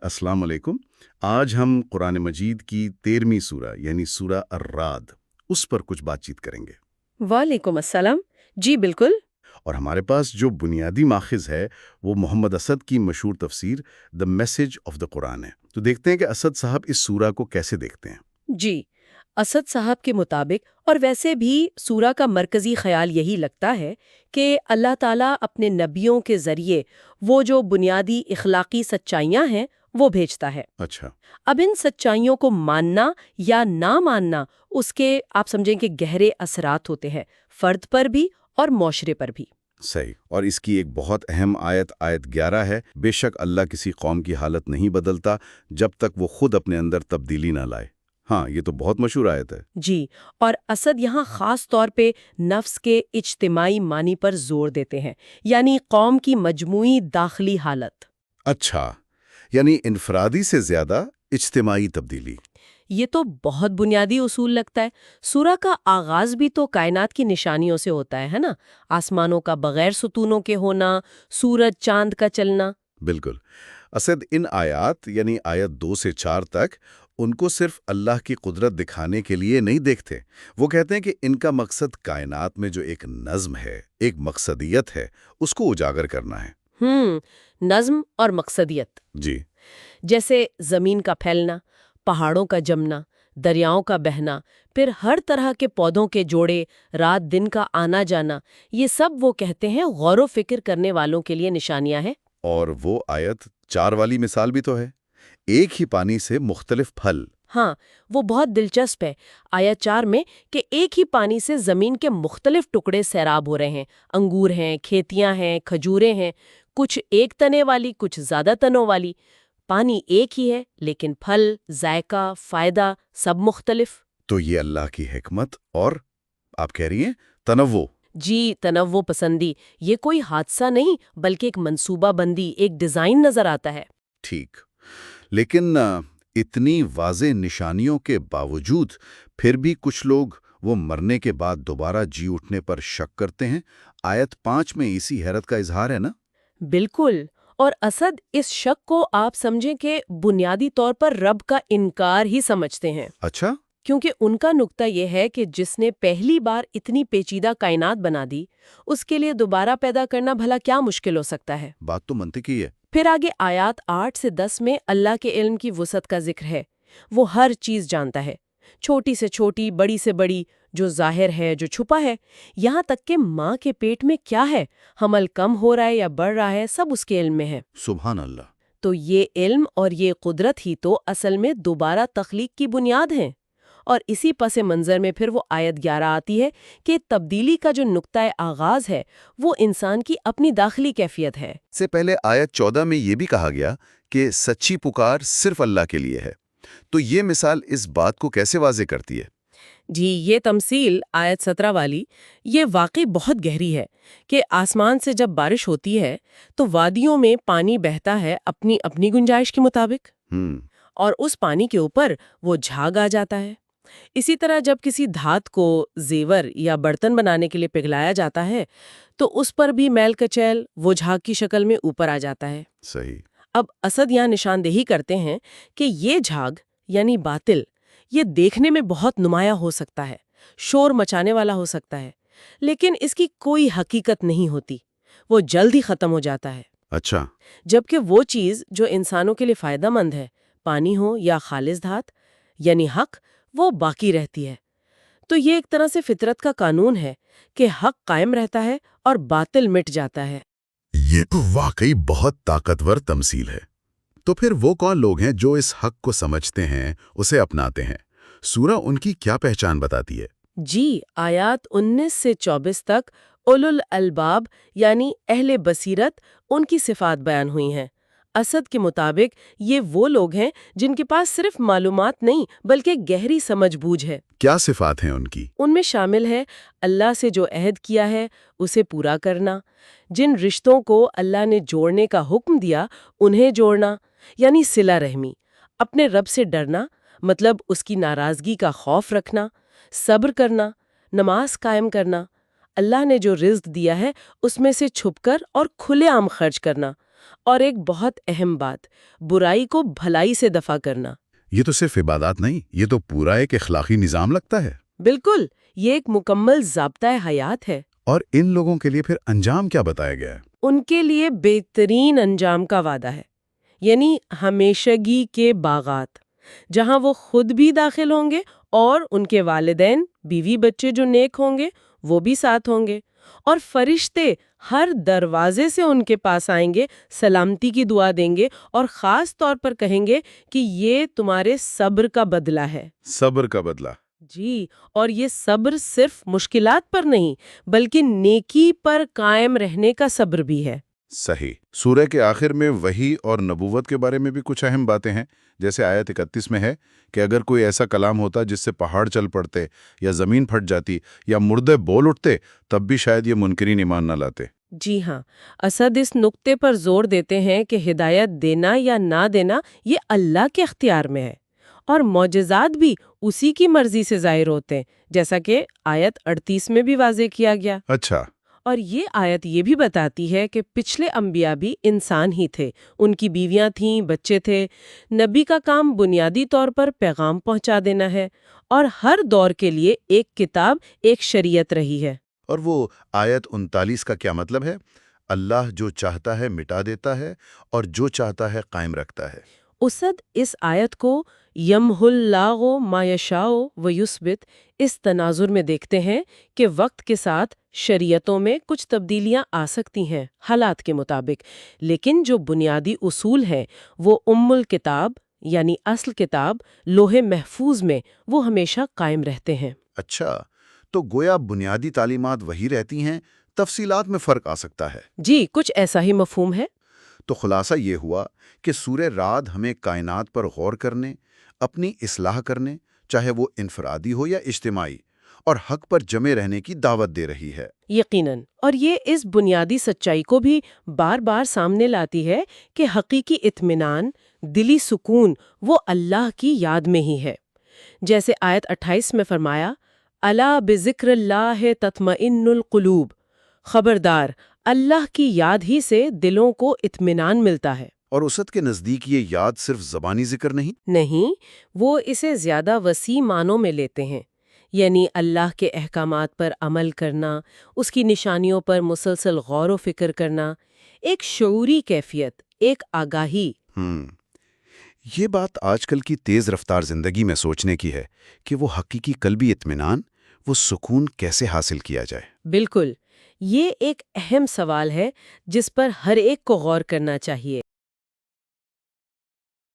अस्सलाम वालेकुम। आज हम कुरान मजीद की 13वीं सूरा यानी सूरा अर्राद उस पर कुछ बातचीत करेंगे। वालेकुम अस्सलाम। जी बिल्कुल। और हमारे पास जो बुनियादी माखिज है वो मोहम्मद असद की मशहूर तफसीर the message of the Quran है। तो देखते हैं कि असद साहब इस सूरा को कैसे देखते हैं। जी, असद साहब के मुताबिक और वैसे भी सूरा का मरकजी ख्याल यही लगता है कि अल्लाह ताला अपने नबियों के ज़रिए वो जो बुनियादी इखलाकी सच्चाइयाँ हैं वो भेजता है। अच्छा। अब इन सच्चाइयों को मानना या ना मानना उसके आप समझें कि गहरे असरात होते हैं, फर्द पर भी और माशरे पर भी। सही। और इसकी एक बहुत अहम आयत आयत 11 है, बेशक अल्लाह किसी कौम की हालत नहीं बदलता जब तक वो खुद अपने अंदर तब्दीली ना लाए। हाँ, ये तो बहुत मशहूर आयत है। जी, और असद यहाँ खास तौर पे नफ्स के इज्तिमाई मानी पर जोर देते हैं, यानी कौम की मजमूई दाखिली हालत। अच्छा, यानी इनफरादी से ज्यादा इज्तिमाई तब्दीली। ये तो बहुत बुनियादी उसूल लगता है। सूरा का आगाज भी तो कायनात की निशानियों से होता है ना? आसमानों का बगैर सुतूनों के होना, सूरज चांद का चलना। बिल्कुल। असद इन आयात यानी आयत 2 से 4 तक उनको सिर्फ अल्लाह की कुदरत दिखाने के लिए नहीं देखते। वो कहते हैं कि इनका मकसद कायनात में जो एक नज़्म है, एक मकसदियत है, उसको उजागर करना है। नज्म और मकसदियत। जी। जैसे जमीन का फैलना, पहाड़ों का जमना, दरियाओं का बहना, फिर हर तरह के पौधों के जोड़े, रात दिन का आना जाना, ये सब वो कहते हैं गौर व फिक्र करने वालों के लिए निशानियां हैं। और वो आयत 4 वाली मिसाल भी तो है। एक ही पानी से मुख्तलिफ फल। हाँ, वो बहुत दिलचस्प है। आयत 4 में कि एक ही पानी से जमीन के मुख्तलिफ टुकड़े सैराब हो रहे हैं। अंगूर हैं, खेतियां हैं, खजूरें हैं, कुछ एक तने वाली, कुछ ज्यादा तनों वाली। पानी एक ही है लेकिन फल, जायका, फायदा सब मुख्तलिफ। तो ये अल्लाह की हिकमत और आप कह रही हैं तनव्वो। जी, तनव्वो पसंदी, ये कोई हादसा नहीं बल्कि एक मंसूबा बंदी, एक डिजाइन नजर आता है। ठीक। लेकिन इतनी वाज़ेह निशानियों के बावजूद फिर भी कुछ लोग वो मरने के बाद दोबारा जी उठने पर शक करते हैं। आयत 5 में इसी हैरत का इजहार है ना? बिल्कुल। और असद इस शक को आप समझें कि बुनियादी तौर पर रब का इनकार ही समझते हैं, अच्छा। क्योंकि उनका नुक्ता यह है कि जिसने पहली बार इतनी पेचीदा कायनात बना दी, उसके लिए दोबारा पैदा करना भला क्या मुश्किल हो सकता है। बात तो मंतिकी है। फिर आगे आयात 8 से 10 में अल्लाह के इल्म की वुसअत का जिक्र है। वो हर चीज जानता है, छोटी से छोटी, बड़ी से बड़ी, जो जाहिर है, जो छुपा है, यहाँ तक कि माँ के पेट में क्या है, हमल कम हो रहा है या बढ़ रहा है, सब उसके इल्म में है। सुभान अल्लाह। तो ये इल्म और ये कुदरत ही तो असल में दोबारा तख्लीक की बुनियाद हैं। और इसी पस मंज़र में फिर वो आयत 11 आती है कि तब्दीली का जो नुक्ता आगाज है वो इंसान की अपनी दाखिली कैफियत है। से पहले आयत 14 में ये भी कहा गया कि सच्ची पुकार सिर्फ अल्लाह के लिए है। तो ये मिसाल इस बात को कैसे वाजे करती है? जी, ये तमसील आयत 17 वाली, ये वाकई बहुत गहरी है कि आसमान से जब बारिश होती है तो वादियों में पानी बहता है अपनी अपनी गुंजाइश के मुताबिक, हम्म। और उस पानी के ऊपर वो झाग आ जाता है। इसी तरह जब किसी धात को जेवर या बर्तन बनाने के लिए पिघलाया जाता है तो उस पर भी मैल कचैल वो झाग की शक्ल में ऊपर आ जाता है। सही। अब असद यहाँ निशानदेही करते हैं कि ये झाग यानी बातिल, ये देखने में बहुत नुमाया हो सकता है, शोर मचाने वाला हो सकता है, लेकिन इसकी कोई हकीकत नहीं होती। वो जल्द ही खत्म हो जाता है। अच्छा। जबकि वो चीज जो इंसानों के लिए फायदेमंद है, पानी हो या खालिज धात यानी हक, वो बाकी रहती है। तो ये एक तरह से फितरत का कानून है कि हक कायम रहता है और बातिल मिट जाता है। ये तो वाकई बहुत ताकतवर तमसील है। तो फिर वो कौन लोग हैं जो इस हक को समझते हैं, उसे अपनाते हैं? सूरा उनकी क्या पहचान बताती है? जी, आयात 19 से 24 तक उलुल अलबाब यानी अहले बसीरत, उनकी सिफात बयान हुई हैं। असद के मुताबिक ये वो लोग हैं जिनके पास सिर्फ मालूमात नहीं बल्कि गहरी समझ-बूझ है। क्या सिफात हैं उनकी? उनमें शामिल है अल्लाह से जो अहद किया है उसे पूरा करना, जिन रिश्तों को अल्लाह ने जोड़ने का हुक्म दिया उन्हें जोड़ना यानी सिला रहमी, अपने रब से डरना मतलब उसकी नाराजगी का खौफ रखना, सब्र करना, नमाज कायम करना, अल्लाह ने जो रिज़्क दिया है उसमें से छुपकर और खुलेआम खर्च करना, اور ایک بہت اہم بات، برائی کو بھلائی سے دفع کرنا۔ یہ تو صرف عبادات نہیں، یہ تو پورا ایک اخلاقی نظام لگتا ہے۔ بالکل، یہ ایک مکمل ضابطۂ حیات ہے۔ اور ان لوگوں کے لیے پھر انجام کیا بتایا گیا ہے؟ ان کے لیے بہترین انجام کا وعدہ ہے، یعنی ہمیشگی کے باغات، جہاں وہ خود بھی داخل ہوں گے اور ان کے والدین، بیوی بچے جو نیک ہوں گے وہ بھی ساتھ ہوں گے، اور فرشتے ہر دروازے سے ان کے پاس آئیں گے، سلامتی کی دعا دیں گے اور خاص طور پر کہیں گے کہ یہ تمہارے صبر کا بدلہ ہے۔ صبر کا بدلہ۔ جی، اور یہ صبر صرف مشکلات پر نہیں بلکہ نیکی پر قائم رہنے کا صبر بھی ہے۔ صحیح۔ سورہ کے آخر میں وحی اور نبوت کے بارے میں بھی کچھ اہم باتیں ہیں، جیسے آیت 31 میں ہے کہ اگر کوئی ایسا کلام ہوتا جس سے پہاڑ چل پڑتے یا زمین پھٹ جاتی یا مردے بول اٹھتے تب بھی شاید یہ منکرین ایمان نہ لاتے۔ جی ہاں، اسد اس نقطے پر زور دیتے ہیں کہ ہدایت دینا یا نہ دینا یہ اللہ کے اختیار میں ہے، اور معجزات بھی اسی کی مرضی سے ظاہر ہوتے ہیں، جیسا کہ آیت 38 میں بھی واضح کیا گیا۔ اچھا۔ اور یہ آیت یہ بھی بتاتی ہے کہ پچھلے انبیاء بھی انسان ہی تھے، ان کی بیویاں تھیں، بچے تھے۔ نبی کا کام بنیادی طور پر پیغام پہنچا دینا ہے، اور ہر دور کے لیے ایک کتاب، ایک شریعت رہی ہے۔ اور وہ آیت 39 کا کیا مطلب ہے؟ اللہ جو چاہتا ہے مٹا دیتا ہے اور جو چاہتا ہے قائم رکھتا ہے۔ اسد اس آیت کو یمح اللہ ما یشاء و یثبت اس تناظر میں دیکھتے ہیں کہ وقت کے ساتھ شریعتوں میں کچھ تبدیلیاں آ سکتی ہیں حالات کے مطابق، لیکن جو بنیادی اصول ہیں وہ الکتاب یعنی اصل کتاب لوح محفوظ میں وہ ہمیشہ قائم رہتے ہیں۔ اچھا، تو گویا بنیادی تعلیمات وہی رہتی ہیں، تفصیلات میں فرق آ سکتا ہے۔ جی، کچھ ایسا ہی مفہوم ہے۔ تو خلاصہ یہ ہوا کہ سورہ رعد ہمیں کائنات پر غور کرنے، اپنی اصلاح کرنے، چاہے وہ انفرادی ہو یا اجتماعی، اور حق پر جمے رہنے کی دعوت دے رہی ہے۔ یقیناً، اور یہ اس بنیادی سچائی کو بھی بار بار سامنے لاتی ہے کہ حقیقی اطمینان، دلی سکون وہ اللہ کی یاد میں ہی ہے۔ جیسے آیت 28 میں فرمایا، الا بذکر اللہ تطمئن القلوب، خبردار، اللہ کی یاد ہی سے دلوں کو اطمینان ملتا ہے۔ اور اسد کے نزدیک یہ یاد صرف زبانی ذکر نہیں، وہ اسے زیادہ وسیع معنوں میں لیتے ہیں، یعنی اللہ کے احکامات پر عمل کرنا، اس کی نشانیوں پر مسلسل غور و فکر کرنا، ایک شعوری کیفیت، ایک آگاہی۔ یہ بات آج کل کی تیز رفتار زندگی میں سوچنے کی ہے کہ وہ حقیقی قلبی اطمینان، وہ سکون کیسے حاصل کیا جائے۔ بالکل، یہ ایک اہم سوال ہے جس پر ہر ایک کو غور کرنا چاہیے۔